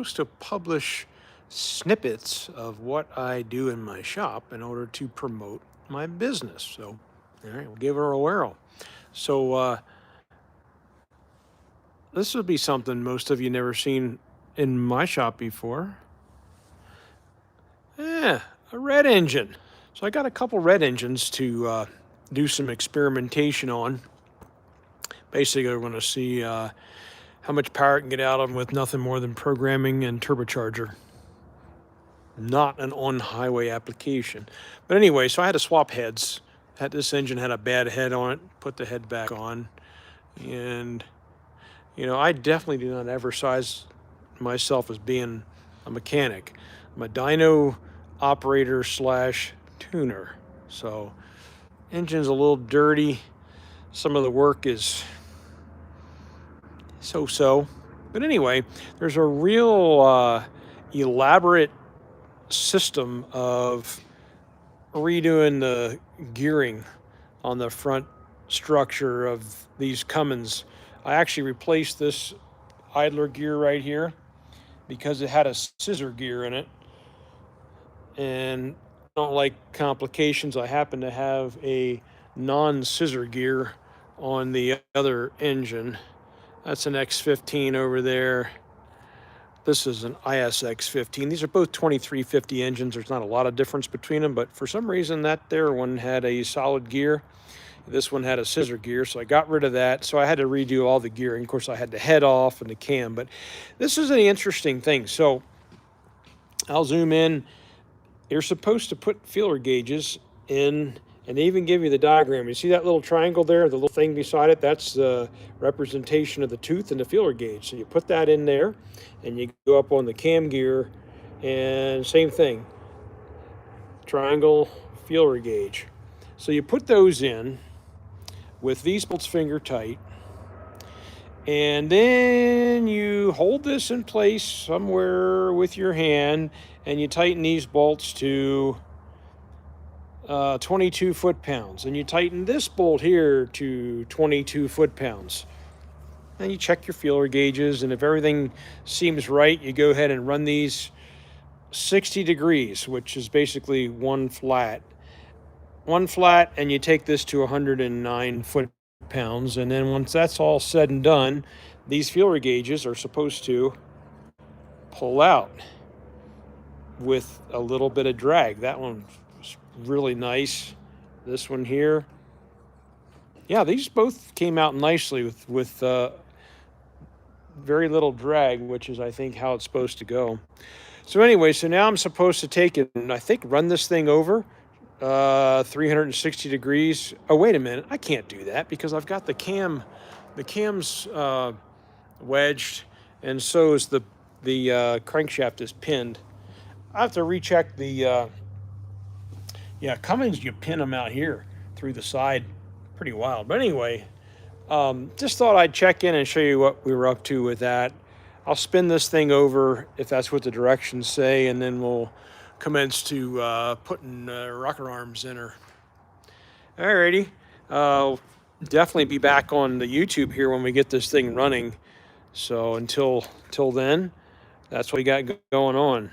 to publish snippets of what I do in my shop in order to promote my business. So, all right, we'll give her a whirl. So, this would be something most of you never seen in my shop before. Yeah, a red engine. So I got a couple red engines to do some experimentation on. Basically, I want to see how much power I can get out of them with nothing more than programming and turbocharger. Not an on-highway application. But anyway, so I had to swap heads. This engine had a bad head on it, put the head back on. And, I definitely do not advertise myself as being a mechanic. I'm a dyno operator slash tuner. So, engine's a little dirty. Some of the work is so-so. But anyway, there's a real elaborate system of redoing the gearing on the front structure of these Cummins. I actually replaced this idler gear right here because it had a scissor gear in it, and I don't like complications. I happen to have a non-scissor gear on the other engine. That's an X-15 over there. This is an X-15. These are both 2350 engines. There's not a lot of difference between them, but for some reason that there one had a solid gear. This one had a scissor gear, so I got rid of that. So I had to redo all the gearing. Of course, I had the head off and the cam, but this is an interesting thing. So I'll zoom in. You're supposed to put feeler gauges in, and they even give you the diagram. You see that little triangle there, the little thing beside it? That's the representation of the tooth and the feeler gauge. So you put that in there, and you go up on the cam gear, and same thing, triangle, feeler gauge. So you put those in with these bolts finger tight, and then you hold this in place somewhere with your hand, and you tighten these bolts to 22 foot-pounds. And you tighten this bolt here to 22 foot-pounds. And you check your feeler gauges, and if everything seems right, you go ahead and run these 60 degrees, which is basically one flat. One flat, and you take this to 109 foot-pounds. And then once that's all said and done, these feeler gauges are supposed to pull out with a little bit of drag. That one was really nice. This one here. Yeah, these both came out nicely with very little drag, which is, I think, how it's supposed to go. So anyway, so now I'm supposed to take it and I think run this thing over 360 degrees. Oh, wait a minute. I can't do that because I've got the cam's wedged, and so is the crankshaft is pinned. I have to recheck the, Cummins, you pin them out here through the side. Pretty wild. But anyway, just thought I'd check in and show you what we were up to with that. I'll spin this thing over if that's what the directions say, and then we'll commence to putting rocker arms in her. Alrighty. Definitely be back on the YouTube here when we get this thing running. So until then, that's what we got going on.